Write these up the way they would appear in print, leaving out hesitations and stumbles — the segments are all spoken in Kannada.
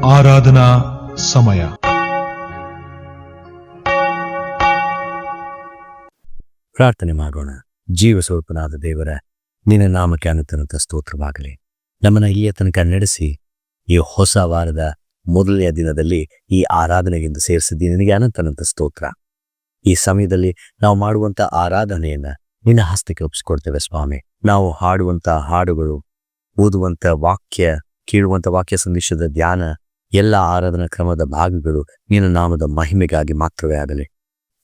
ಆರಾಧನಾ ಸಮಯ. ಪ್ರಾರ್ಥನೆ ಮಾಡೋಣ. ಜೀವ ಸ್ವರೂಪನಾದ ದೇವರ ನಿನ್ನ ನಾಮಕ್ಕೆ ಅನಂತ ಸ್ತೋತ್ರವಾಗಲಿ. ನಮ್ಮನ್ನ ಇಲ್ಲಿಯ ತನಕ ನಡೆಸಿ ಈ ಹೊಸ ವಾರದ ಮೊದಲನೆಯ ದಿನದಲ್ಲಿ ಈ ಆರಾಧನೆಗೆಂದು ಸೇರಿಸಿದ್ದೀ. ನಿನಗೆ ಅನಂತ ಸ್ತೋತ್ರ. ಈ ಸಮಯದಲ್ಲಿ ನಾವು ಮಾಡುವಂತ ಆರಾಧನೆಯನ್ನ ನಿನ್ನ ಹಸ್ತಕ್ಕೆ ಒಪ್ಪಿಸಿಕೊಡ್ತೇವೆ ಸ್ವಾಮಿ. ನಾವು ಹಾಡುವಂತ ಹಾಡುಗಳು, ಓದುವಂತ ವಾಕ್ಯ, ಕೇಳುವಂತ ವಾಕ್ಯ ಸಂದೇಶದ ಧ್ಯಾನ, ಎಲ್ಲ ಆರಾಧನಾ ಕ್ರಮದ ಭಾಗಗಳು ನಿನ್ನ ನಾಮದ ಮಹಿಮೆಗಾಗಿ ಮಾತ್ರವೇ ಆಗಲಿ.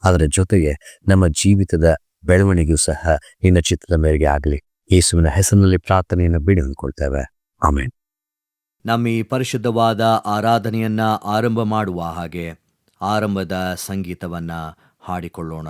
ಅದರ ಜೊತೆಗೆ ನಮ್ಮ ಜೀವಿತದ ಬೆಳವಣಿಗೆಯೂ ಸಹ ನಿನ್ನ ಚಿತ್ರದ ಮೇರೆಗೆ ಆಗಲಿ. ಯೇಸುವಿನ ಹೆಸರಿನಲ್ಲಿ ಪ್ರಾರ್ಥನೆಯನ್ನು ಬೇಡಿಕೊಳ್ಳುತ್ತೇವೆ. ಆಮೆನ್. ನಮ್ಮ ಈ ಪರಿಶುದ್ಧವಾದ ಆರಾಧನೆಯನ್ನ ಆರಂಭ ಮಾಡುವ ಹಾಗೆ ಆರಂಭದ ಸಂಗೀತವನ್ನ ಹಾಡಿಕೊಳ್ಳೋಣ.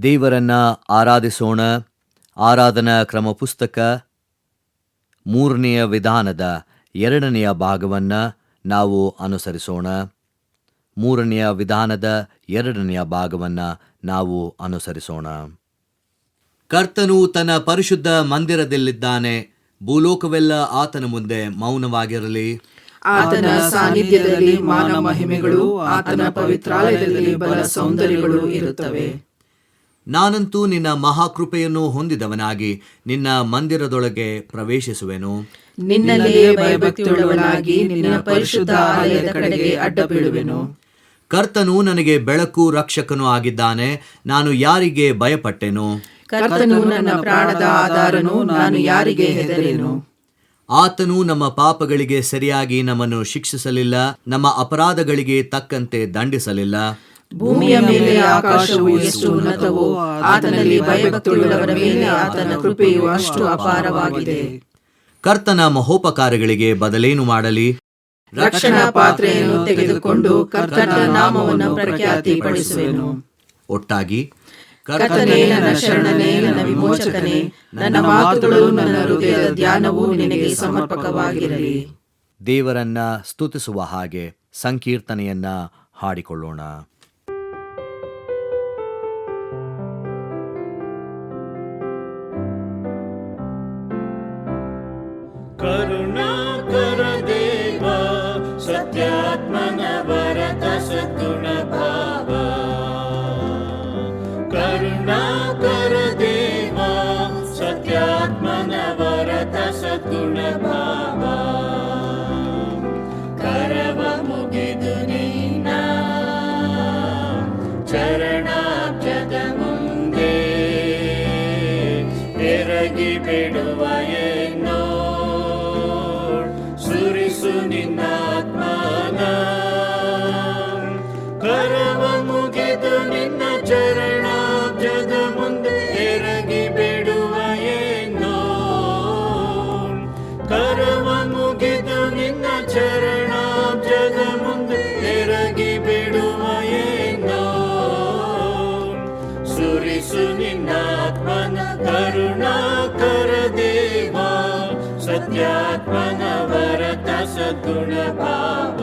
ದೇವರನ್ನ ಆರಾಧಿಸೋಣ. ಆರಾಧನಾ ಕ್ರಮ ಪುಸ್ತಕ 3ನೆಯ ವಿಧಾನದ 2ನೆಯ ಭಾಗವನ್ನು ನಾವು ಅನುಸರಿಸೋಣ. 3ನೆಯ ವಿಧಾನದ 2ನೆಯ ಭಾಗವನ್ನು ನಾವು ಅನುಸರಿಸೋಣ. ಕರ್ತನು ತನ್ನ ಪರಿಶುದ್ಧ ಮಂದಿರದಲ್ಲಿದ್ದಾನೆ. ಭೂಲೋಕವೆಲ್ಲ ಆತನ ಮುಂದೆ ಮೌನವಾಗಿರಲಿ. ಆತನ ಸಾನ್ನಿಧ್ಯದಲ್ಲಿ ಮಾನ ಮಹಿಮೆಗಳು, ಆತನ ಪವಿತ್ರಾಲಯದಲ್ಲಿ ಬಲ ಸೌಂದರ್ಯಗಳು ಇರುತ್ತವೆ. ನಾನಂತೂ ನಿನ್ನ ಮಹಾಕೃಪೆಯನ್ನು ಹೊಂದಿದವನಾಗಿ ನಿನ್ನ ಮಂದಿರದೊಳಗೆ ಪ್ರವೇಶಿಸುವೆನು. ನಿನ್ನಲ್ಲಿಯೇ ಭಯಭಕ್ತಿಯುಳ್ಳವನಾಗಿ ನಿನ್ನ ಪರಿಶುದ್ಧ ಆಲಯದ ಕಡೆಗೆ ಅಡ್ಡ ಬೀಳುವೆನು. ಕರ್ತನು ನನಗೆ ಬೆಳಕು, ರಕ್ಷಕನೂ ಆಗಿದ್ದಾನೆ. ನಾನು ಯಾರಿಗೆ ಭಯಪಟ್ಟೆನು? ಕರ್ತನು ನನ್ನ ಪ್ರಾಣದ ಆಧಾರನು, ನಾನು ಯಾರಿಗೆ ಹೆದರೆನು? ಆತನು ನಮ್ಮ ಪಾಪಗಳಿಗೆ ಸರಿಯಾಗಿ ನಮ್ಮನ್ನು ಶಿಕ್ಷಿಸಲಿಲ್ಲ, ನಮ್ಮ ಅಪರಾಧಗಳಿಗೆ ತಕ್ಕಂತೆ ದಂಡಿಸಲಿಲ್ಲ. ಭೂಮಿಯ ಮೇಲೆ ಆಕಾಶವು ಎಷ್ಟು ಉನ್ನತವೋ ಆತನಲ್ಲಿ ಭಯಭಕ್ತಿಯುಳ್ಳವರ ಮೇಲೆ ಆತನ ಕೃಪೆಯು ಅಷ್ಟು ಅಪಾರವಾಗಿದೆ. ಕರ್ತನ ಮಹೋಪಕಾರಗಳಿಗೆ ಬದಲೇನು ಮಾಡಲಿ? ರಕ್ಷಣಾ ಪಾತ್ರೆಯನ್ನು ತೆಗೆದುಕೊಂಡು ಕರ್ತನ ನಾಮವನ್ನು ಪ್ರಖ್ಯಾತಿಪಡಿಸುವೆನು. ಒಟ್ಟಾಗಿ ಕರ್ತನೇ, ನನ್ನ ಶರಣನೇ, ನನ್ನ ವಿಮೋಚಕನೇ, ನನ್ನ ಮಾತುಗಳು ನನ್ನ ಹೃದಯದ ಧ್ಯಾನವು ನಿನಗೆ ಸಮರ್ಪಕವಾಗಿರಲಿ. ದೇವರನ್ನ ಸ್ತುತಿಸುವ ಹಾಗೆ ಸಂಕೀರ್ತನೆಯನ್ನ ಹಾಡಿಕೊಳ್ಳೋಣ. ಕರುಣಾಕರ ದೇವ, ಸತ್ಯಾತ್ಮನ ವರದ ಸದ್ಗುಣ ಭಾವ. ಕರುಣಾಕರ ದೇವ, ಸತ್ಯಾತ್ಮನ ವರದ ಸದ್ಗುಣ ಭಾವ. ಕರವ ಮುಗಿದು ನಿನ್ನ ಚರಣಾಬ್ಜದ ಮುಂದೆ ಎರಗಿ ಬಿಡುವ ಏನೋ ಸುರಿಸು ನಿನ್ನಾತ್ಮನ. ಕರವ ಮುಗಿದು ನಿನ್ನ ಚರಣಾಬ್ಜದ ಮುಂದೆ ಎರಗಿ ಬಿಡುವ ಏನೋ. ಕರವ ಮುಗಿದು ನಿನ್ನ ಚರಣಾಬ್ಜದ ಮುಂದೆ ಎರಗಿ ಬಿಡುವ ಏನೋ. ಸುರಿಸು ನಿನ್ನಾತ್ಮನ ಕರುಣಾಕರ ದೇವ, ಸತ್ಯಾತ್ಮನ ವರದ ಸದ್ಗುಣ ಭಾವ.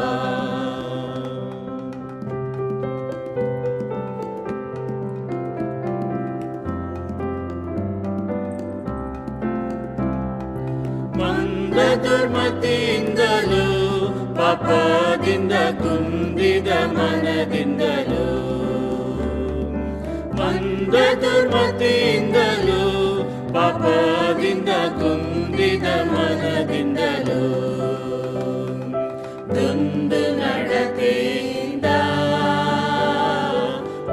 ಮಂದ ದುರ್ಮತಿಯಿಂದಲೂ ಪಾಪದಿಂದ ಕುಂದಿದ ಮನದಿಂದಲೂ, ಮಂದ ದುರ್ಮತಿಯಿಂದಲೂ ಪಾಪದಿಂದ ಕುಂದಿದ ಮನದಿಂದಲೂ, ದುಂದು ನಡತೆಯಿಂದ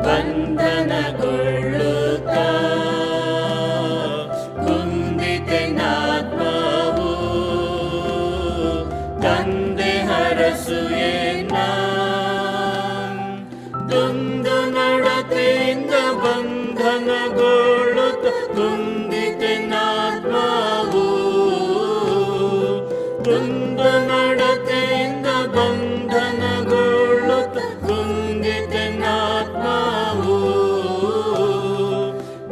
ಬಂಧನಗೊಳ್ಳುತ್ತ ಕುಂದಿತೆನಾತ್ಮವು ತಂದೆ ಹರಸು ಎನ್ನ. ದುಂದು ನಡತೆಯಿಂದ ಬಂಧನಗೊಳ್ಳುತ್ತ ಕುಂದಿತೆನಾತ್ಮವು, ದುಂದು ನಡತೆಯಿಂದ ಬಂಧನಗೊಳ್ಳುತ್ತ ಕುಂದಿತೆನಾತ್ಮವು.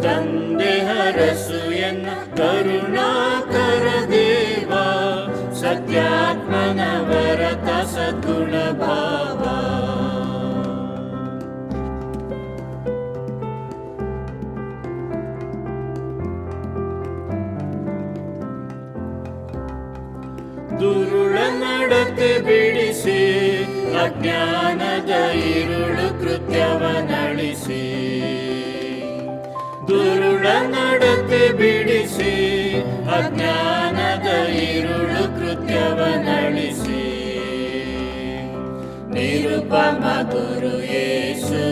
ತಂದೆ ಹರಸು ಎನ್ನ ಕರುಣಾಕರ ದೇವ, ಸತ್ಯಾತ್ಮನ ವರದ ಸದ್ಗುಣ ಭಾವ. ದುರುಳ ನಡತೆ ಬಿಡಿಸಿ ಅಜ್ಞಾನದ ಇರುಳು ಕೃತ್ಯವನಳಿಸಿ. ದುರುಳ ನಡತೆ ಬಿಡಿಸಿ ಅಜ್ಞಾನದ ಇರುಳು ಕೃತ್ಯವನಳಿಸಿ. ನಿರುಪಮ ಗುರು ಯೇಸು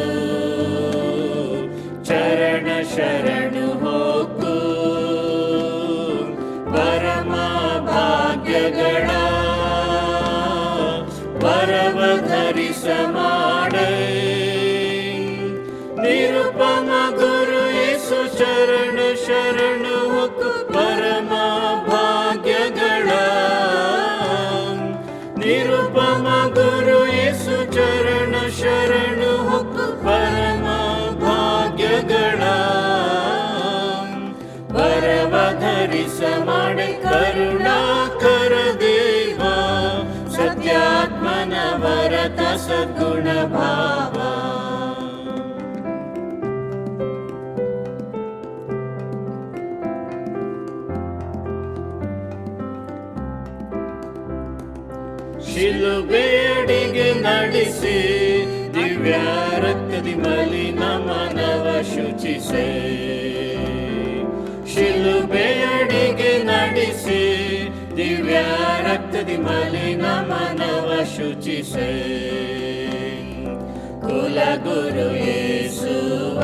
ಚರಣ ಶರಣು ಹೋಗು. ಪರಮ ಭಾಗ್ಯಗಳ ವರವ ಧರಿಸ ಮಾಡೆ. ನಿರುಪಮ ಗುರು ಯೇಸು ಶರಣ ಶರಣು ಹೊಕ್ಕು ಪರಮ ಭಾಗ್ಯಗಳ. ನಿರುಪಮ ಗುರು ಯೇಸು ಚರಣ ಶರಣು ಹೊಕ್ಕು ಪರಮ ಭಾಗ್ಯಗಳ. ವರವ ಧರಿಸ ಮಾಡೆ ಕರುಣಾಕರ ದೇವ, ಸತ್ಯಾತ್ಮನ ವರದ ಸದ್ಗುಣ ಭಾವ. ಶಿಲುಬೆಯಡಿಗೆ ನಡೆಸಿ ದಿವ್ಯ ರಕ್ತದಿ ಮಲಿನ ಮನವ ಶುಚಿಸೆ. ಶಿಲುಬೆಯಡಿಗೆ ನಡೆಸಿ ದಿವ್ಯ ರಕ್ತದಿ ಮಲಿನ ಮನವ ಶುಚಿಸೆ. ಕುಲಗುರು ಯೇಸುವ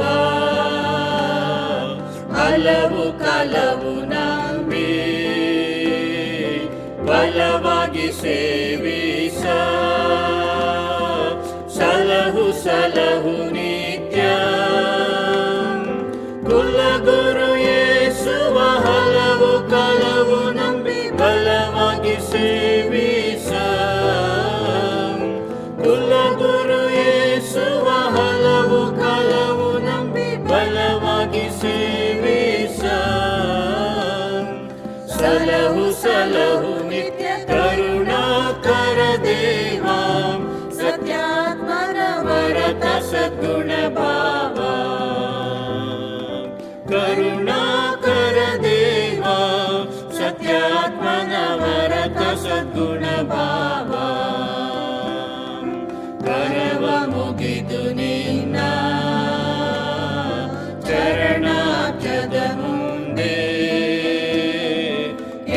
ಹಲವು ಕಾಲವು ನಂಬಿ ಬಲವಾಗಿ ಸೇವಿಸ. ಸಲಹು ಸಲಹು ನಿತ್ಯ ಕುಲಗುರು ಯೇಸುವ ಹಲವು ಕಲವು ನಂಬಿ ಬಲವಾಗಿ ಸೇವಿಸ. ಕುಲಗುರು ಯೇಸುವ ಹಲವು ಕಲವು ನಂಬಿ ಬಲವಾಗಿ ಸೇವಿಸ. ಸಲಹು ಸಲಹು ನಿತ್ಯ ಕರುಣಾಕರ ದೇವ, ಸತ್ಯಾತ್ಮನ ವರತ ಸದ್ಗುಣ ಭಾವ. ಕರುಣಾಕರ ದೇವ, ಸತ್ಯಾತ್ಮನ ವರತ ಸದ್ಗುಣ ಭಾವ. ಕರವ ಮುಗಿದು ನಿನ್ನ ಚರಣಾಬ್ಜದ ಮುಂದೆ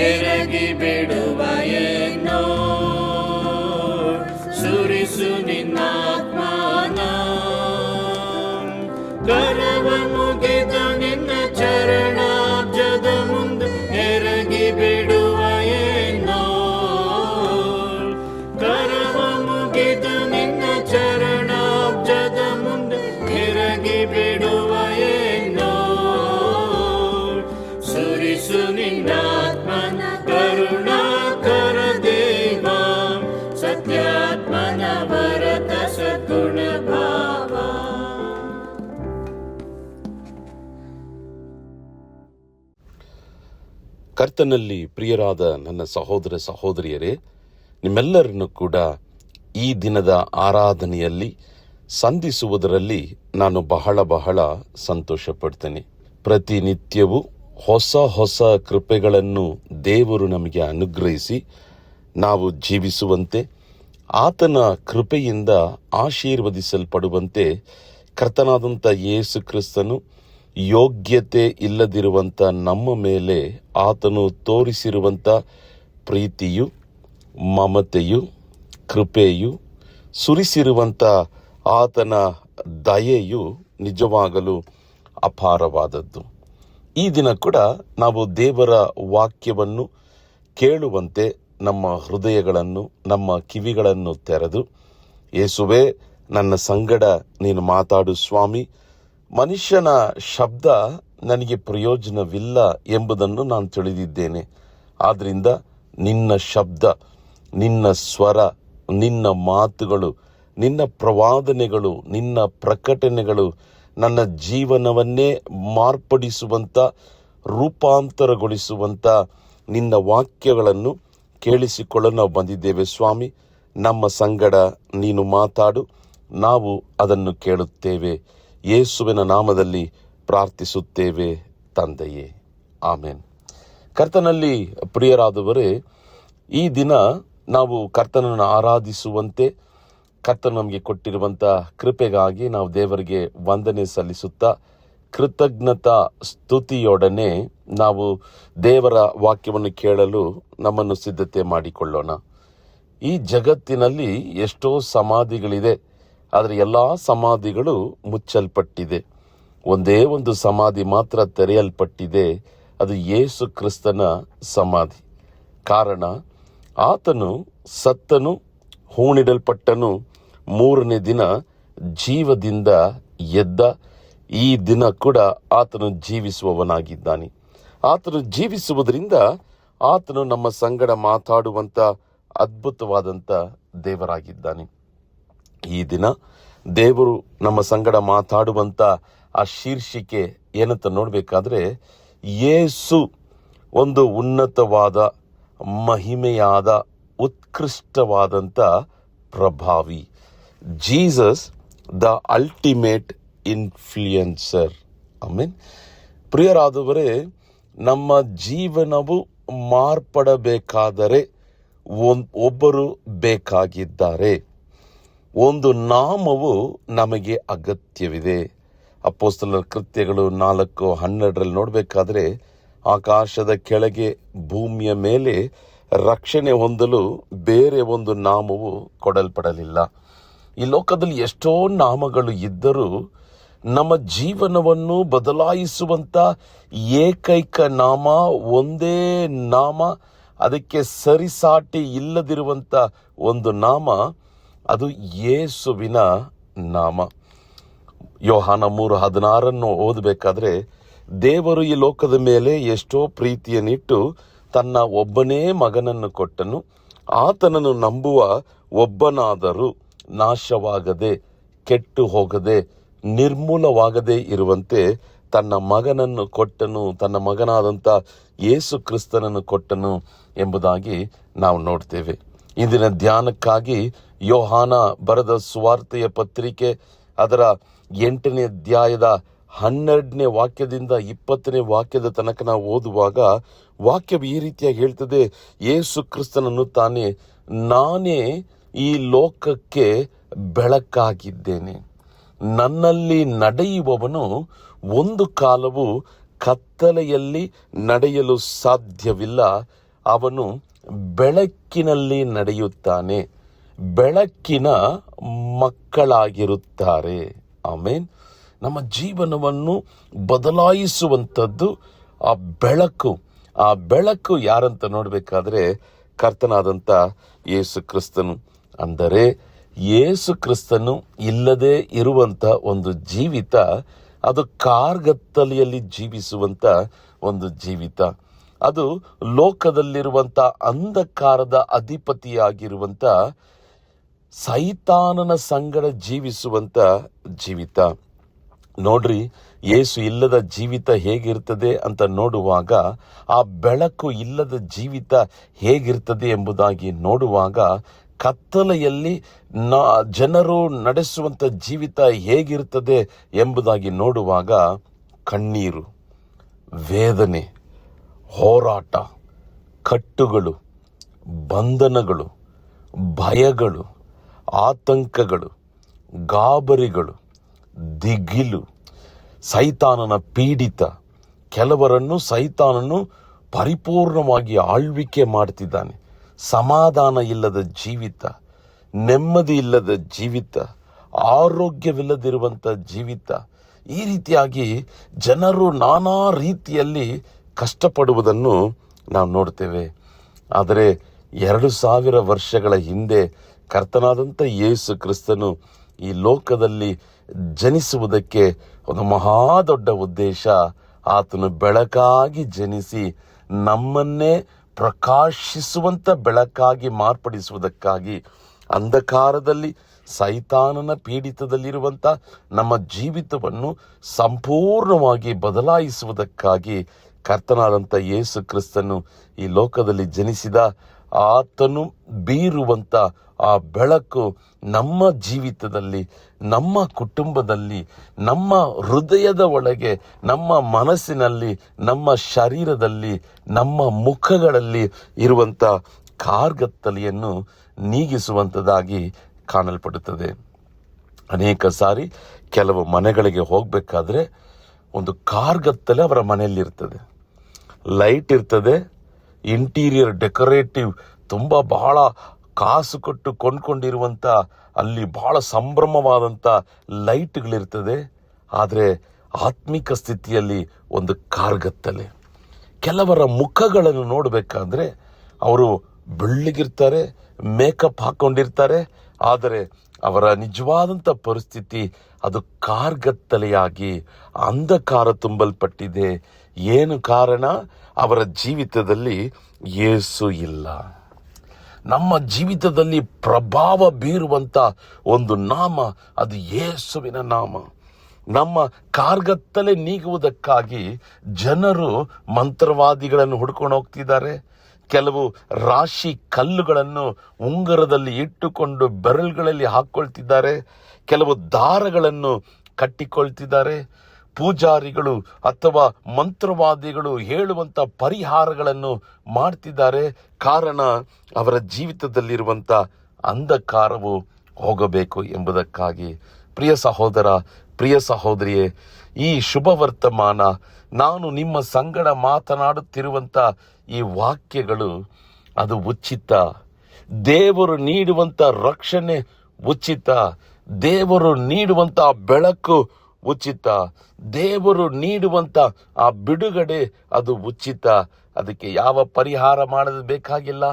ಎರಗಿ ಬಿಡುವ ಏನೋ. ಸುರಿಸು ನಿನ್ನಾತ್ಮನ. ಕರವ ಮುಗಿದ ನಿನ್ನ ಚರಣಾಬ್ಜದ ಮುಂದೆ ಎರಗಿ ಬಿಡುವ ಏನೋ. ಕರವ ಮುಗಿದ ನಿನ್ನ ಚರಣಾಬ್ಜದ ಮುಂದೆ ಎರಗಿ ಬಿಡುವ ಏನೋ. ಸುರಿಸು ನಿನ್ನಾತ್ಮನ ಕರುಣಾಕರ ದೇವ, ಸತ್ಯಾತ್ಮನ ವರತ ಸದ್ಗುಣ ಭಾವ. ಕರ್ತನಲ್ಲಿ ಪ್ರಿಯರಾದ ನನ್ನ ಸಹೋದರ ಸಹೋದರಿಯರೇ, ನಿಮ್ಮೆಲ್ಲರನ್ನು ಕೂಡ ಈ ದಿನದ ಆರಾಧನೆಯಲ್ಲಿ ಸಂಧಿಸುವುದರಲ್ಲಿ ನಾನು ಬಹಳ ಸಂತೋಷ ಪಡ್ತೇನೆ. ಪ್ರತಿನಿತ್ಯವೂ ಹೊಸ ಹೊಸ ಕೃಪೆಗಳನ್ನು ದೇವರು ನಮಗೆ ಅನುಗ್ರಹಿಸಿ ನಾವು ಜೀವಿಸುವಂತೆ, ಆತನ ಕೃಪೆಯಿಂದ ಆಶೀರ್ವದಿಸಲ್ಪಡುವಂತೆ ಕರ್ತನಾದಂಥ ಯೇಸು ಕ್ರಿಸ್ತನು ಯೋಗ್ಯತೆ ಇಲ್ಲದಿರುವಂಥ ನಮ್ಮ ಮೇಲೆ ಆತನು ತೋರಿಸಿರುವಂಥ ಪ್ರೀತಿಯು, ಮಮತೆಯು, ಕೃಪೆಯು, ಸುರಿಸಿರುವಂಥ ಆತನ ದಯೆಯು ನಿಜವಾಗಲೂ ಅಪಾರವಾದದ್ದು. ಈ ದಿನ ಕೂಡ ನಾವು ದೇವರ ವಾಕ್ಯವನ್ನು ಕೇಳುವಂತೆ ನಮ್ಮ ಹೃದಯಗಳನ್ನು, ನಮ್ಮ ಕಿವಿಗಳನ್ನು ತೆರೆದು, ಯೇಸುವೇ ನನ್ನ ಸಂಗಡ ನೀನು ಮಾತಾಡು ಸ್ವಾಮಿ, ಮನುಷ್ಯನ ಶಬ್ದ ನನಗೆ ಪ್ರಯೋಜನವಿಲ್ಲ ಎಂಬುದನ್ನು ನಾನು ತಿಳಿದಿದ್ದೇನೆ. ಆದ್ದರಿಂದ ನಿನ್ನ ಶಬ್ದ, ನಿನ್ನ ಸ್ವರ, ನಿನ್ನ ಮಾತುಗಳು, ನಿನ್ನ ಪ್ರವಾದನೆಗಳು, ನಿನ್ನ ಪ್ರಕಟಣೆಗಳು ನನ್ನ ಜೀವನವನ್ನೇ ಮಾರ್ಪಡಿಸುವಂಥ, ರೂಪಾಂತರಗೊಳಿಸುವಂಥ ನಿನ್ನ ವಾಕ್ಯಗಳನ್ನು ಕೇಳಿಸಿಕೊಳ್ಳಲು ನಾವು ಬಂದಿದ್ದೇವೆ ಸ್ವಾಮಿ. ನಮ್ಮ ಸಂಗಡ ನೀನು ಮಾತಾಡು, ನಾವು ಅದನ್ನು ಕೇಳುತ್ತೇವೆ. ಯೇಸುವಿನ ನಾಮದಲ್ಲಿ ಪ್ರಾರ್ಥಿಸುತ್ತೇವೆ ತಂದೆಯೇ, ಆಮೇನ್. ಕರ್ತನಲ್ಲಿ ಪ್ರಿಯರಾದವರೇ, ಈ ದಿನ ನಾವು ಕರ್ತನನ್ನು ಆರಾಧಿಸುವಂತೆ ಕರ್ತನು ನಮಗೆ ಕೊಟ್ಟಿರುವಂಥ ಕೃಪೆಗಾಗಿ ನಾವು ದೇವರಿಗೆ ವಂದನೆ ಸಲ್ಲಿಸುತ್ತಾ ಕೃತಜ್ಞತಾ ಸ್ತುತಿಯೊಡನೆ ನಾವು ದೇವರ ವಾಕ್ಯವನ್ನು ಕೇಳಲು ನಮ್ಮನ್ನು ಸಿದ್ಧತೆ ಮಾಡಿಕೊಳ್ಳೋಣ. ಈ ಜಗತ್ತಿನಲ್ಲಿ ಎಷ್ಟೋ ಸಮಾಧಿಗಳಿದೆ, ಆದರೆ ಎಲ್ಲ ಸಮಾಧಿಗಳು ಮುಚ್ಚಲ್ಪಟ್ಟಿದೆ. ಒಂದೇ ಒಂದು ಸಮಾಧಿ ಮಾತ್ರ ತೆರೆಯಲ್ಪಟ್ಟಿದೆ, ಅದು ಯೇಸು ಕ್ರಿಸ್ತನ ಸಮಾಧಿ. ಕಾರಣ, ಆತನು ಸತ್ತನು, ಹೂಣಿಡಲ್ಪಟ್ಟನು, ಮೂರನೇ ದಿನ ಜೀವದಿಂದ ಎದ್ದ. ಈ ದಿನ ಕೂಡ ಆತನು ಜೀವಿಸುವವನಾಗಿದ್ದಾನೆ. ಆತನು ಜೀವಿಸುವುದರಿಂದ ಆತನು ನಮ್ಮ ಸಂಗಡ ಮಾತಾಡುವಂಥ ಅದ್ಭುತವಾದಂಥ ದೇವರಾಗಿದ್ದಾನೆ. ಈ ದಿನ ದೇವರು ನಮ್ಮ ಸಂಗಡ ಮಾತಾಡುವಂಥ ಆ ಶೀರ್ಷಿಕೆ ಏನಂತ ನೋಡಬೇಕಾದ್ರೆ, ಯೇಸು ಒಂದು ಉನ್ನತವಾದ, ಮಹಿಮೆಯಾದ, ಉತ್ಕೃಷ್ಟವಾದಂಥ ಪ್ರಭಾವಿ. Jesus the ultimate influencer. Amen. ಪ್ರಿಯರಾದವರೇ, ನಮ್ಮ ಜೀವನವು ಮಾರ್ಪಡಬೇಕಾದರೆ ಒಬ್ಬರು ಬೇಕಾಗಿದ್ದಾರೆ. ಒಂದು ನಾಮವು ನಮಗೆ ಅಗತ್ಯವಿದೆ. ಅಪೊಸ್ತಲರ ಕೃತ್ಯಗಳು 4:12 ನೋಡಬೇಕಾದ್ರೆ, ಆಕಾಶದ ಕೆಳಗೆ ಭೂಮಿಯ ಮೇಲೆ ರಕ್ಷಣೆ ಹೊಂದಲು ಬೇರೆ ಒಂದು ನಾಮವು ಕೊಡಲ್ಪಡಲಿಲ್ಲ. ಈ ಲೋಕದಲ್ಲಿ ಎಷ್ಟೋ ನಾಮಗಳು ಇದ್ದರೂ ನಮ್ಮ ಜೀವನವನ್ನು ಬದಲಾಯಿಸುವಂಥ ಏಕೈಕ ನಾಮ, ಒಂದೇ ನಾಮ, ಅದಕ್ಕೆ ಸರಿಸಾಟಿ ಇಲ್ಲದಿರುವಂಥ ಒಂದು ನಾಮ, ಅದು ಯೇಸುವಿನ ನಾಮ. ಯೋಹಾನ 3:16 ಓದಬೇಕಾದ್ರೆ, ದೇವರು ಈ ಲೋಕದ ಮೇಲೆ ಎಷ್ಟೋ ಪ್ರೀತಿಯನ್ನಿಟ್ಟು ತನ್ನ ಒಬ್ಬನೇ ಮಗನನ್ನು ಕೊಟ್ಟನು, ಆತನನ್ನು ನಂಬುವ ಒಬ್ಬನಾದರೂ ನಾಶವಾಗದೆ, ಕೆಟ್ಟು ಹೋಗದೆ, ನಿರ್ಮೂಲವಾಗದೇ ಇರುವಂತೆ ತನ್ನ ಮಗನನ್ನು ಕೊಟ್ಟನು, ತನ್ನ ಮಗನಾದಂಥ ಯೇಸು ಕ್ರಿಸ್ತನನ್ನು ಕೊಟ್ಟನು ಎಂಬುದಾಗಿ ನಾವು ನೋಡ್ತೇವೆ. ಇಂದಿನ ಧ್ಯಾನಕ್ಕಾಗಿ ಯೋಹಾನ ಬರೆದ ಸುವಾರ್ತೆಯ ಪತ್ರಿಕೆ ಅದರ 8ನೇ ಅಧ್ಯಾಯದ 12ನೇ ವಾಕ್ಯದಿಂದ 20ನೇ ವಾಕ್ಯದ ತನಕ ನಾವು ಓದುವಾಗ ವಾಕ್ಯವು ಈ ರೀತಿಯಾಗಿ ಹೇಳ್ತದೆ. ಯೇಸು ಕ್ರಿಸ್ತನನ್ನು ತಾನೇ, ನಾನೇ ಈ ಲೋಕಕ್ಕೆ ಬೆಳಕಾಗಿದ್ದೇನೆ, ನನ್ನಲ್ಲಿ ನಡೆಯುವವನು ಒಂದು ಕಾಲವು ಕತ್ತಲೆಯಲ್ಲಿ ನಡೆಯಲು ಸಾಧ್ಯವಿಲ್ಲ, ಅವನು ಬೆಳಕಿನಲ್ಲಿ ನಡೆಯುತ್ತಾನೆ, ಬೆಳಕಿನ ಮಕ್ಕಳಾಗಿರುತ್ತಾರೆ. ಆಮೇನ್. ನಮ್ಮ ಜೀವನವನ್ನು ಬದಲಾಯಿಸುವಂಥದ್ದು ಆ ಬೆಳಕು. ಆ ಬೆಳಕು ಯಾರಂತ ನೋಡಬೇಕಾದ್ರೆ ಕರ್ತನಾದಂಥ ಯೇಸು ಕ್ರಿಸ್ತನು. ಅಂದರೆ ಯೇಸು ಕ್ರಿಸ್ತನು ಇಲ್ಲದೆ ಇರುವಂಥ ಒಂದು ಜೀವಿತ, ಅದು ಕಾರ್ಗತ್ತಲೆಯಲ್ಲಿ ಜೀವಿಸುವಂಥ ಒಂದು ಜೀವಿತ. ಅದು ಲೋಕದಲ್ಲಿರುವಂಥ ಅಂಧಕಾರದ ಅಧಿಪತಿಯಾಗಿರುವಂಥ ಸೈತಾನನ ಸಂಗಡ ಜೀವಿಸುವಂಥ ಜೀವಿತ. ನೋಡ್ರಿ, ಯೇಸು ಇಲ್ಲದ ಜೀವಿತ ಹೇಗಿರ್ತದೆ ಅಂತ ನೋಡುವಾಗ, ಆ ಬೆಳಕು ಇಲ್ಲದ ಜೀವಿತ ಹೇಗಿರ್ತದೆ ಎಂಬುದಾಗಿ ನೋಡುವಾಗ, ಕತ್ತಲೆಯಲ್ಲಿ ಜನರು ನಡೆಸುವಂಥ ಜೀವಿತ ಹೇಗಿರ್ತದೆ ಎಂಬುದಾಗಿ ನೋಡುವಾಗ, ಕಣ್ಣೀರು, ವೇದನೆ, ಹೋರಾಟ, ಕಟ್ಟುಗಳು, ಬಂಧನಗಳು, ಭಯಗಳು, ಆತಂಕಗಳು, ಗಾಬರಿಗಳು, ದಿಗಿಲು, ಸೈತಾನನ ಪೀಡಿತ. ಕೆಲವರನ್ನು ಸೈತಾನನು ಪರಿಪೂರ್ಣವಾಗಿ ಆಳ್ವಿಕೆ ಮಾಡ್ತಿದ್ದಾನೆ. ಸಮಾಧಾನ ಇಲ್ಲದ ಜೀವಿತ, ನೆಮ್ಮದಿ ಇಲ್ಲದ ಜೀವಿತ, ಆರೋಗ್ಯವಿಲ್ಲದಿರುವಂಥ ಜೀವಿತ. ಈ ರೀತಿಯಾಗಿ ಜನರು ನಾನಾ ರೀತಿಯಲ್ಲಿ ಕಷ್ಟಪಡುವುದನ್ನು ನಾವು ನೋಡ್ತೇವೆ. ಆದರೆ 2000 ವರ್ಷಗಳ ಹಿಂದೆ ಕರ್ತನಾದಂಥ ಯೇಸು ಕ್ರಿಸ್ತನು ಈ ಲೋಕದಲ್ಲಿ ಜನಿಸುವುದಕ್ಕೆ ಒಂದು ಮಹಾದೊಡ್ಡ ಉದ್ದೇಶ. ಆತನು ಬೆಳಕಾಗಿ ಜನಿಸಿ ನಮ್ಮನ್ನೇ ಪ್ರಕಾಶಿಸುವಂಥ ಬೆಳಕಾಗಿ ಮಾರ್ಪಡಿಸುವುದಕ್ಕಾಗಿ, ಅಂಧಕಾರದಲ್ಲಿ ಸೈತಾನನ ಪೀಡಿತದಲ್ಲಿರುವಂಥ ನಮ್ಮ ಜೀವಿತವನ್ನು ಸಂಪೂರ್ಣವಾಗಿ ಬದಲಾಯಿಸುವುದಕ್ಕಾಗಿ ಕರ್ತನಾದಂಥ ಯೇಸು ಕ್ರಿಸ್ತನು ಈ ಲೋಕದಲ್ಲಿ ಜನಿಸಿದ. ಆತನು ಬೀರುವಂಥ ಆ ಬೆಳಕು ನಮ್ಮ ಜೀವಿತದಲ್ಲಿ, ನಮ್ಮ ಕುಟುಂಬದಲ್ಲಿ, ನಮ್ಮ ಹೃದಯದ ಒಳಗೆ, ನಮ್ಮ ಮನಸ್ಸಿನಲ್ಲಿ, ನಮ್ಮ ಶರೀರದಲ್ಲಿ, ನಮ್ಮ ಮುಖಗಳಲ್ಲಿ ಇರುವಂಥ ಕಾರ್ಗತ್ತಲೆಯನ್ನು ನೀಗಿಸುವಂಥದ್ದಾಗಿ ಕಾಣಲ್ಪಡುತ್ತದೆ. ಅನೇಕ ಸಾರಿ ಕೆಲವು ಮನೆಗಳಿಗೆ ಹೋಗಬೇಕಾದ್ರೆ ಒಂದು ಕಾರ್ಗತ್ತಲೆ ಅವರ ಮನೆಯಲ್ಲಿರ್ತದೆ. ಲೈಟ್ ಇರ್ತದೆ, ಇಂಟೀರಿಯರ್ ಡೆಕೋರೇಟಿವ್ ತುಂಬ ಬಹಳ ಕಾಸು ಕೊಟ್ಟು ಕೊಂಡ್ಕೊಂಡಿರುವಂಥ, ಅಲ್ಲಿ ಬಹಳ ಸಂಭ್ರಮವಾದಂಥ ಲೈಟ್ಗಳಿರ್ತದೆ. ಆದರೆ ಆತ್ಮಿಕ ಸ್ಥಿತಿಯಲ್ಲಿ ಒಂದು ಕಾರ್ಗತ್ತಲೆ. ಕೆಲವರ ಮುಖಗಳನ್ನು ನೋಡಬೇಕಾದ್ರೆ ಅವರು ಬೆಳ್ಳಗಿರ್ತಾರೆ, ಮೇಕಪ್ ಹಾಕ್ಕೊಂಡಿರ್ತಾರೆ, ಆದರೆ ಅವರ ನಿಜವಾದಂಥ ಪರಿಸ್ಥಿತಿ ಅದು ಕಾರ್ಗತ್ತಲೆಯಾಗಿ ಅಂಧಕಾರ ತುಂಬಲ್ಪಟ್ಟಿದೆ. ಏನು ಕಾರಣ? ಅವರ ಜೀವಿತದಲ್ಲಿ ಯೇಸು ಇಲ್ಲ. ನಮ್ಮ ಜೀವಿತದಲ್ಲಿ ಪ್ರಭಾವ ಬೀರುವಂಥ ಒಂದು ನಾಮ, ಅದು ಯೇಸುವಿನ ನಾಮ. ನಮ್ಮ ಕಾರ್ಗತ್ತಲೆ ನೀಗುವುದಕ್ಕಾಗಿ ಜನರು ಮಂತ್ರವಾದಿಗಳನ್ನು ಹುಡ್ಕೊಂಡು ಹೋಗ್ತಿದ್ದಾರೆ. ಕೆಲವು ರಾಶಿ ಕಲ್ಲುಗಳನ್ನು ಉಂಗುರದಲ್ಲಿ ಇಟ್ಟುಕೊಂಡು ಬೆರಳುಗಳಲ್ಲಿ ಹಾಕ್ಕೊಳ್ತಿದ್ದಾರೆ. ಕೆಲವು ದಾರಗಳನ್ನು ಕಟ್ಟಿಕೊಳ್ತಿದ್ದಾರೆ. ಪೂಜಾರಿಗಳು ಅಥವಾ ಮಂತ್ರವಾದಿಗಳು ಹೇಳುವಂಥ ಪರಿಹಾರಗಳನ್ನು ಮಾಡ್ತಿದ್ದಾರೆ. ಕಾರಣ, ಅವರ ಜೀವಿತದಲ್ಲಿರುವಂಥ ಅಂಧಕಾರವು ಹೋಗಬೇಕು ಎಂಬುದಕ್ಕಾಗಿ. ಪ್ರಿಯ ಸಹೋದರ, ಪ್ರಿಯ ಸಹೋದರಿಯೇ, ಈ ಶುಭ ವರ್ತಮಾನ, ನಾನು ನಿಮ್ಮ ಸಂಗಡ ಮಾತನಾಡುತ್ತಿರುವಂಥ ಈ ವಾಕ್ಯಗಳು ಅದು ಉಚಿತ. ದೇವರು ನೀಡುವಂಥ ರಕ್ಷಣೆ ಉಚಿತ. ದೇವರು ನೀಡುವಂಥ ಬೆಳಕು ಉಚಿತ. ದೇವರು ನೀಡುವಂಥ ಆ ಬಿಡುಗಡೆ ಅದು ಉಚಿತ. ಅದಕ್ಕೆ ಯಾವ ಪರಿಹಾರ ಮಾಡಲು ಬೇಕಾಗಿಲ್ಲ.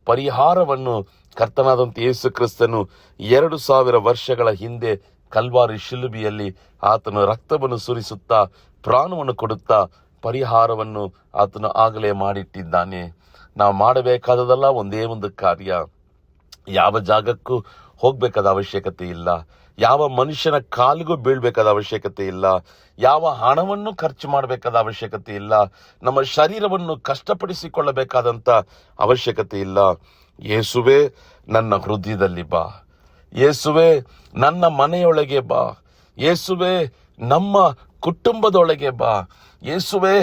ಪರಿಹಾರವನ್ನು ಕರ್ತನಾದಂಥ ಯೇಸು ಕ್ರಿಸ್ತನು 2000 ವರ್ಷಗಳ ಹಿಂದೆ ಕಲ್ವಾರಿ ಶಿಲುಬೆಯಲ್ಲಿ ಆತನು ರಕ್ತವನ್ನು ಸುರಿಸುತ್ತಾ ಪ್ರಾಣವನ್ನು ಕೊಡುತ್ತಾ ಪರಿಹಾರವನ್ನು ಆತನು ಆಗಲೇ ಮಾಡಿಟ್ಟಿದ್ದಾನೆ. ನಾವು ಮಾಡಬೇಕಾದದಲ್ಲ ಒಂದೇ ಒಂದು ಕಾರ್ಯ. ಯಾವ ಜಾಗಕ್ಕೂ ಹೋಗ್ಬೇಕಾದ ಅವಶ್ಯಕತೆ ಇಲ್ಲ. ಯಾವ ಮನುಷ್ಯನ ಕಾಲಿಗೂ ಬೀಳ್ಬೇಕಾದ ಅವಶ್ಯಕತೆ ಇಲ್ಲ. ಯಾವ ಹಣವನ್ನು ಖರ್ಚು ಮಾಡಬೇಕಾದ ಅವಶ್ಯಕತೆ ಇಲ್ಲ. ನಮ್ಮ ಶರೀರವನ್ನು ಕಷ್ಟಪಡಿಸಿಕೊಳ್ಳಬೇಕಾದಂಥ ಅವಶ್ಯಕತೆ ಇಲ್ಲ. ಯೇಸುವೆ ನನ್ನ ಹೃದಯದಲ್ಲಿ ಬಾ, ಯೇಸುವೆ ನನ್ನ ಮನೆಯೊಳಗೆ ಬಾ, ಯೇಸುವೆ ನಮ್ಮ ಕುಟುಂಬದೊಳಗೆ ಬಾ, ಯೇಸುವೆ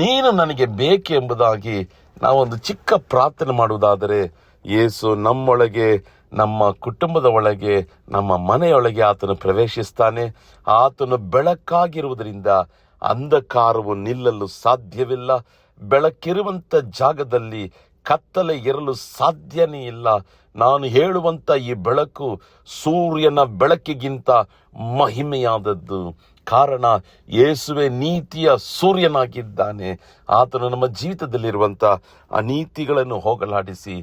ನೀನು ನನಗೆ ಬೇಕೆಂಬುದಾಗಿ ನಾವೊಂದು ಚಿಕ್ಕ ಪ್ರಾರ್ಥನೆ ಮಾಡುವುದಾದರೆ ಯೇಸು ನಮ್ಮೊಳಗೆ, ನಮ್ಮ ಕುಟುಂಬದ ಒಳಗೆ, ನಮ್ಮ ಮನೆಯೊಳಗೆ ಆತನು ಪ್ರವೇಶಿಸ್ತಾನೆ. ಆತನು ಬೆಳಕಾಗಿರುವುದರಿಂದ ಅಂಧಕಾರವು ನಿಲ್ಲಲು ಸಾಧ್ಯವಿಲ್ಲ. ಬೆಳಕಿರುವಂಥ ಜಾಗದಲ್ಲಿ ಕತ್ತಲೆ ಇರಲು ಸಾಧ್ಯನೇ ಇಲ್ಲ. ನಾನು ಹೇಳುವಂಥ ಈ ಬೆಳಕು ಸೂರ್ಯನ ಬೆಳಕಿಗಿಂತ ಮಹಿಮೆಯಾದದ್ದು. ಕಾರಣ ಯೇಸುವೆ ನೀತಿಯ ಸೂರ್ಯನಾಗಿದ್ದಾನೆ. ಆತನು ನಮ್ಮ ಜೀವಿತದಲ್ಲಿರುವಂಥ ಅನೀತಿಗಳನ್ನು ಹೋಗಲಾಡಿಸಿ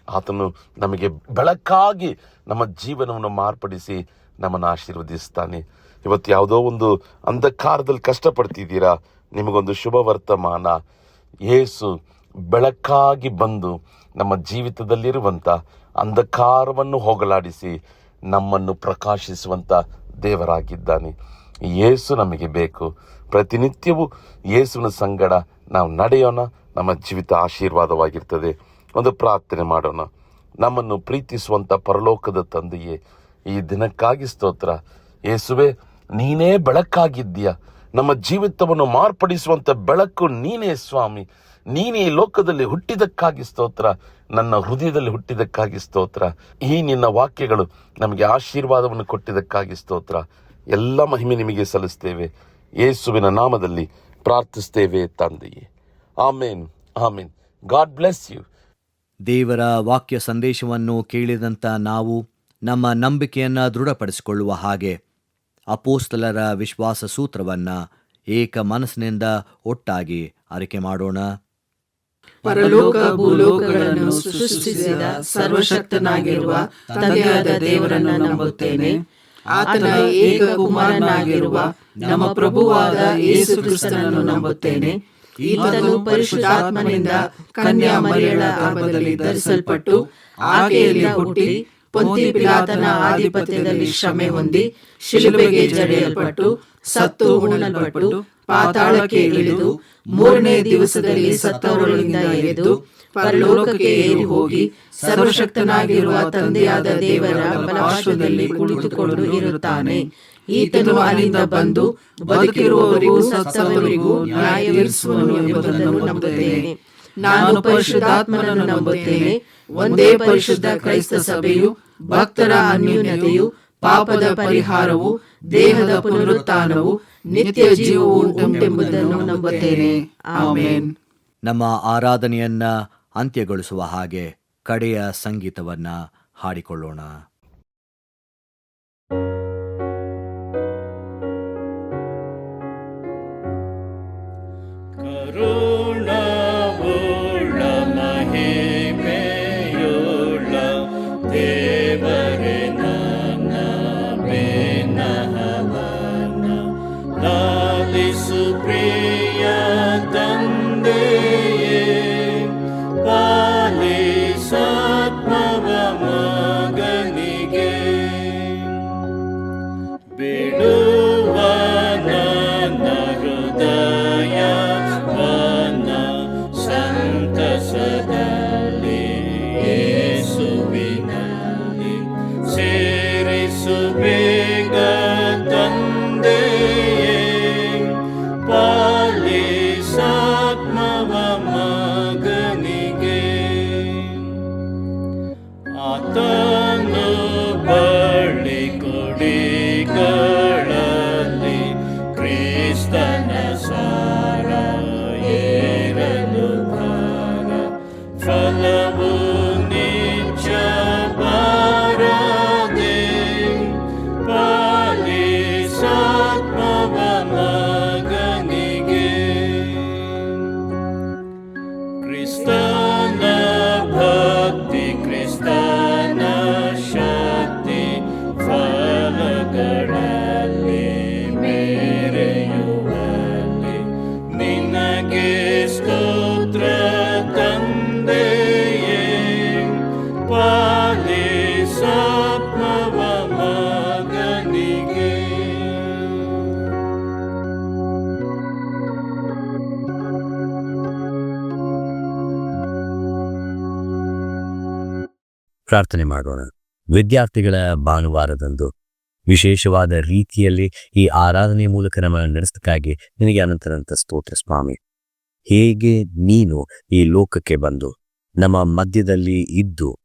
ಆತನು ನಮಗೆ ಬೆಳಕಾಗಿ ನಮ್ಮ ಜೀವನವನ್ನು ಮಾರ್ಪಡಿಸಿ ನಮ್ಮನ್ನು ಆಶೀರ್ವದಿಸ್ತಾನೆ. ಇವತ್ತು ಯಾವುದೋ ಒಂದು ಅಂಧಕಾರದಲ್ಲಿ ಕಷ್ಟಪಡ್ತಿದ್ದೀರಾ, ನಿಮಗೊಂದು ಶುಭ ವರ್ತಮಾನ. ಯೇಸು ಬೆಳಕಾಗಿ ಬಂದು ನಮ್ಮ ಜೀವಿತದಲ್ಲಿರುವಂಥ ಅಂಧಕಾರವನ್ನು ಹೋಗಲಾಡಿಸಿ ನಮ್ಮನ್ನು ಪ್ರಕಾಶಿಸುವಂಥ ದೇವರಾಗಿದ್ದಾನೆ. ಯೇಸು ನಮಗೆ ಬೇಕು. ಪ್ರತಿನಿತ್ಯವೂ ಯೇಸುವಿನ ಸಂಗಡ ನಾವು ನಡೆಯೋಣ. ನಮ್ಮ ಜೀವಿತ ಆಶೀರ್ವಾದವಾಗಿರ್ತದೆ. ಒಂದು ಪ್ರಾರ್ಥನೆ ಮಾಡೋಣ. ನಮ್ಮನ್ನು ಪ್ರೀತಿಸುವಂಥ ಪರಲೋಕದ ತಂದೆಯೇ, ಈ ದಿನಕ್ಕಾಗಿ ಸ್ತೋತ್ರ. ಯೇಸುವೆ ನೀನೇ ಬೆಳಕಾಗಿದ್ದೀಯ. ನಮ್ಮ ಜೀವಿತವನ್ನು ಮಾರ್ಪಡಿಸುವಂಥ ಬೆಳಕು ನೀನೇ ಸ್ವಾಮಿ. ನೀನೇ ಈ ಲೋಕದಲ್ಲಿ ಹುಟ್ಟಿದಕ್ಕಾಗಿ ಸ್ತೋತ್ರ. ನನ್ನ ಹೃದಯದಲ್ಲಿ ಹುಟ್ಟಿದಕ್ಕಾಗಿ ಸ್ತೋತ್ರ. ಈ ನಿನ್ನ ವಾಕ್ಯಗಳು ನಮಗೆ ಆಶೀರ್ವಾದವನ್ನು ಕೊಟ್ಟಿದ್ದಕ್ಕಾಗಿ ಸ್ತೋತ್ರ. ಎಲ್ಲ ಮಹಿಮೆ ನಿಮಗೆ ಸಲ್ಲಿಸ್ತೇವೆ. ಯೇಸುವಿನ ನಾಮದಲ್ಲಿ ಪ್ರಾರ್ಥಿಸ್ತೇವೆ ತಂದೆಯೇ. Amen, amen. God bless you. ದೇವರ ವಾಕ್ಯ ಸಂದೇಶವನ್ನು ಕೇಳಿದಂಥ ನಾವು ನಮ್ಮ ನಂಬಿಕೆಯನ್ನು ದೃಢಪಡಿಸಿಕೊಳ್ಳುವ ಹಾಗೆ ಅಪೋಸ್ತಲರ ವಿಶ್ವಾಸ ಸೂತ್ರವನ್ನು ಏಕ ಮನಸ್ಸಿನಿಂದ ಒಟ್ಟಾಗಿ ಅರಿಕೆ ಮಾಡೋಣ. ಪರಲೋಕ ಭೂಲೋಕಗಳನ್ನು ಸೃಷ್ಟಿಸಿದ ಸರ್ವಶಕ್ತನಾಗಿರುವ ತಂದೆಯಾದ ದೇವರನ್ನು ನಂಬುತ್ತೇನೆ. ಆತನ ಏಕ ಕುಮಾರನಾಗಿರುವ ನಮ್ಮ ಪ್ರಭುವಾದ ಯೇಸು ಕ್ರಿಸ್ತನನ್ನು ನಂಬುತ್ತೇನೆ. ಈತನು ಪರಿಶುದ್ಧಾತ್ಮನಿಂದ ಕನ್ಯಾ ಮರಿಯಳ ಗರ್ಭದಲ್ಲಿ ಧರಿಸಲ್ಪಟ್ಟು ಆಕೆಯಲ್ಲಿ ಹುಟ್ಟಿ ಪೊಂತಿ ಪಿಲಾತನ ಆಧಿಪತ್ಯದಲ್ಲಿ ಶ್ರಮೆ ಹೊಂದಿ ಶಿಲುಬೆಗೆ ಜಡಿಯಲ್ಪಟ್ಟು ಸತ್ತು ಹೂಣಲ್ಪಟ್ಟು ಪಾತಾಳಕ್ಕೆ ಇಳಿದು ಮೂರನೇ ದಿವಸದಲ್ಲಿ ಸತ್ತವರೊಳಗಿಂದ ಎದ್ದು ಪರಲೋಕಕ್ಕೆ ಏರಿ ಹೋಗಿ ಸರ್ವಶಕ್ತನಾಗಿರುವ ತಂದೆಯಾದ ದೇವರ ಬಲಪಾರ್ಶ್ವದಲ್ಲಿ ಕುಳಿತುಕೊಂಡು ಇರುತ್ತಾನೆ. ಈತನು ಅಲ್ಲಿಂದ ಬಂದು ಬದುಕಿರುವವರಿಗೂ ಸತ್ತವರಿಗೂ ನ್ಯಾಯ ತೀರಿಸುವನು ಎಂಬುದನ್ನು ನಂಬುತ್ತೇನೆ. ನಾನು ಪರಿಶುದ್ಧಾತ್ಮನನ್ನು ನಂಬುತ್ತೇನೆ. ಒಂದೇ ಪರಿಶುದ್ಧ ಕ್ರೈಸ್ತ ಸಭೆಯು, ಭಕ್ತರ ಅನ್ಯೋನ್ಯತೆಯು, ಪಾಪದ ಪರಿಹಾರವು, ದೇಹದ ಪುನರುತ್ಥಾನವು, ನಿತ್ಯ ಜೀವವು ಉಂಟೆಂಬುದನ್ನು ನಂಬುತ್ತೇನೆ. ಆಮೆನ್. ನಮ್ಮ ಆರಾಧನೆಯನ್ನ ಅಂತ್ಯಗೊಳಿಸುವ ಹಾಗೆ ಕಡೆಯ ಸಂಗೀತವನ್ನ ಹಾಡಿಕೊಳ್ಳೋಣ. ಕರುಣಾವುಳ್ಳ ಮಹಿಮೆಯುಳ್ಳ ದೇವರೇ ನನ್ನ ಬೆನ್ನಹವನ ಲಾಲಿಸು ಪ್ರಿಯ ತಂದೆಯೇ, ಪಾಲಿಸಾತ್ಮವ ಮಗನಿಗೆ ಬಿಡುವ ನನ್ನ ಹೃದಯವನ ಸಂತಸದಲ್ಲಿ ಯೇಸುವಿನಲ್ಲಿ ಸೇರಿಸು ಬೇಗ ತಂದೆಯೇ, ಪಾಲಿಸಾತ್ಮವ ಮಗನಿಗೆ. ಆತನು ಬಳ್ಳಿ ಕೊಡಿಗಳಲ್ಲಿ ಕ್ರಿಸ್ತನ ಸಾರ ಏರಲು ಭಾರ, ಫಲವು ನಿಜ ಬಾರದೆ ಪಾಲಿಸಾತ್ಮವ ಮಗನಿಗೆ. ಪ್ರಾರ್ಥನೆ ಮಾಡೋಣ. ವಿದ್ಯಾರ್ಥಿಗಳ ಭಾನುವಾರದಂದು ವಿಶೇಷವಾದ ರೀತಿಯಲ್ಲಿ ಈ ಆರಾಧನೆಯ ಮೂಲಕ ನಮ್ಮನ್ನು ನಡೆಸಕ್ಕಾಗಿ ನಿನಗೆ ಅನಂತರಂತ ಸ್ತೋತ್ರ ಸ್ವಾಮಿ. ಹೇಗೆ ನೀನು ಈ ಲೋಕಕ್ಕೆ ಬಂದು ನಮ್ಮ ಮಧ್ಯದಲ್ಲಿ ಇದ್ದು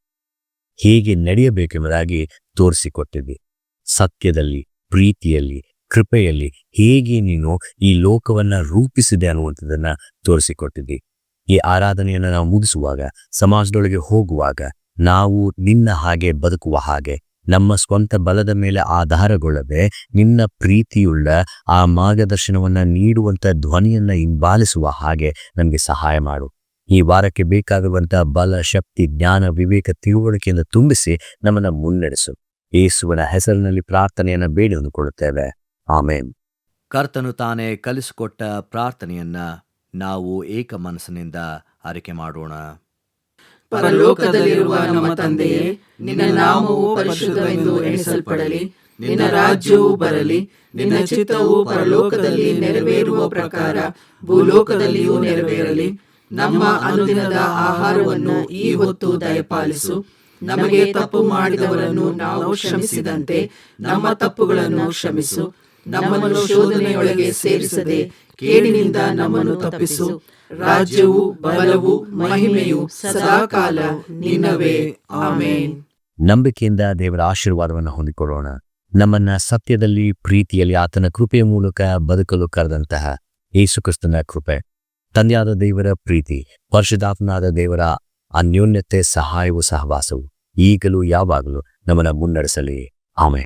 ಹೇಗೆ ನಡೆಯಬೇಕೆಂಬುದಾಗಿ ತೋರಿಸಿಕೊಟ್ಟಿದ್ದಿ. ಸತ್ಯದಲ್ಲಿ, ಪ್ರೀತಿಯಲ್ಲಿ, ಕೃಪೆಯಲ್ಲಿ ಹೇಗೆ ನೀನು ಈ ಲೋಕವನ್ನ ರೂಪಿಸಿದೆ ಅನ್ನುವಂಥದ್ದನ್ನ ತೋರಿಸಿಕೊಟ್ಟಿದ್ದಿ. ಈ ಆರಾಧನೆಯನ್ನು ನಾವು ಮುಗಿಸುವಾಗ, ಸಮಾಜದೊಳಗೆ ಹೋಗುವಾಗ ನಾವು ನಿನ್ನ ಹಾಗೆ ಬದುಕುವ ಹಾಗೆ, ನಮ್ಮ ಸ್ವಂತ ಬಲದ ಮೇಲೆ ಆಧಾರಗೊಳ್ಳದೆ ನಿನ್ನ ಪ್ರೀತಿಯುಳ್ಳ ಆ ಮಾರ್ಗದರ್ಶನವನ್ನ ನೀಡುವಂತ ಧ್ವನಿಯನ್ನ ಹಿಂಬಾಲಿಸುವ ಹಾಗೆ ನಮಗೆ ಸಹಾಯ ಮಾಡು. ಈ ವಾರಕ್ಕೆ ಬೇಕಾಗುವಂತ ಬಲ, ಶಕ್ತಿ, ಜ್ಞಾನ, ವಿವೇಕ, ತಿಳುವಳಿಕೆಯನ್ನು ತುಂಬಿಸಿ ನಮ್ಮನ್ನ ಮುನ್ನಡೆಸು. ಯೇಸುವಿನ ಹೆಸರಿನಲ್ಲಿ ಪ್ರಾರ್ಥನೆಯನ್ನ ಬೇಡಿ ಹೊಂದಿಕೊಳ್ಳುತ್ತೇವೆ. ಆಮೇನ್. ಕರ್ತನು ತಾನೇ ಕಲಿಸಿಕೊಟ್ಟ ಪ್ರಾರ್ಥನೆಯನ್ನ ನಾವು ಏಕ ಮನಸ್ಸಿನಿಂದ ಅರಿಕೆ ಮಾಡೋಣ. ಪರಲೋಕದಲ್ಲಿರುವ ನಮ್ಮ ತಂದೆಯೇ, ನಿನ್ನ ನಾಮವು ಪರಿಶುದ್ಧವೆಂದು ಎಣಿಸಲ್ಪಡಲಿ. ನಿನ್ನ ರಾಜ್ಯವು ಬರಲಿ. ನಿನ್ನ ಚಿತ್ತವು ಪರಲೋಕದಲ್ಲಿ ನೆರವೇರುವ ಪ್ರಕಾರ ಭೂಲೋಕದಲ್ಲಿಯೂ ನೆರವೇರಲಿ. ನಮ್ಮ ಅನುದಿನದ ಆಹಾರವನ್ನು ಈ ಹೊತ್ತು ದಯಪಾಲಿಸು. ನಮಗೆ ತಪ್ಪು ಮಾಡಿದವರನ್ನು ನಾವು ಕ್ಷಮಿಸಿದಂತೆ ನಮ್ಮ ತಪ್ಪುಗಳನ್ನು ಕ್ಷಮಿಸು. ನಮ್ಮನ್ನು ಶೋಧನೆಯೊಳಗೆ ಸೇರಿಸದೆ ಕೇಡಿನಿಂದ ನಮ್ಮನ್ನು ತಪ್ಪಿಸು. ರಾಜ್ಯವು, ಬಲವು, ಮಹಿಮೆಯು ಸದಾಕಾಲ ನಿನ್ನವೇ. ಆಮೇನ್. ನಂಬಿಕೆಯಿಂದ ದೇವರ ಆಶೀರ್ವಾದವನ್ನು ಹೊಂದಿಕೊಳ್ಳೋಣ. ನಮ್ಮನ್ನ ಸತ್ಯದಲ್ಲಿ, ಪ್ರೀತಿಯಲ್ಲಿ ಆತನ ಕೃಪೆಯ ಮೂಲಕ ಬದುಕಲು ಕರೆದಂತಹ ಯೇಸುಕ್ರಿಸ್ತನ ಕೃಪೆ, ತಂದೆಯಾದ ದೇವರ ಪ್ರೀತಿ, ಪರಿಶುದ್ಧಾತ್ಮನಾದ ದೇವರ ಅನ್ಯೋನ್ಯತೆ, ಸಹಾಯವು, ಸಹವಾಸವು ಈಗಲೂ ಯಾವಾಗಲೂ ನಮ್ಮನ್ನ ಮುನ್ನಡೆಸಲಿ. ಆಮೆನ್.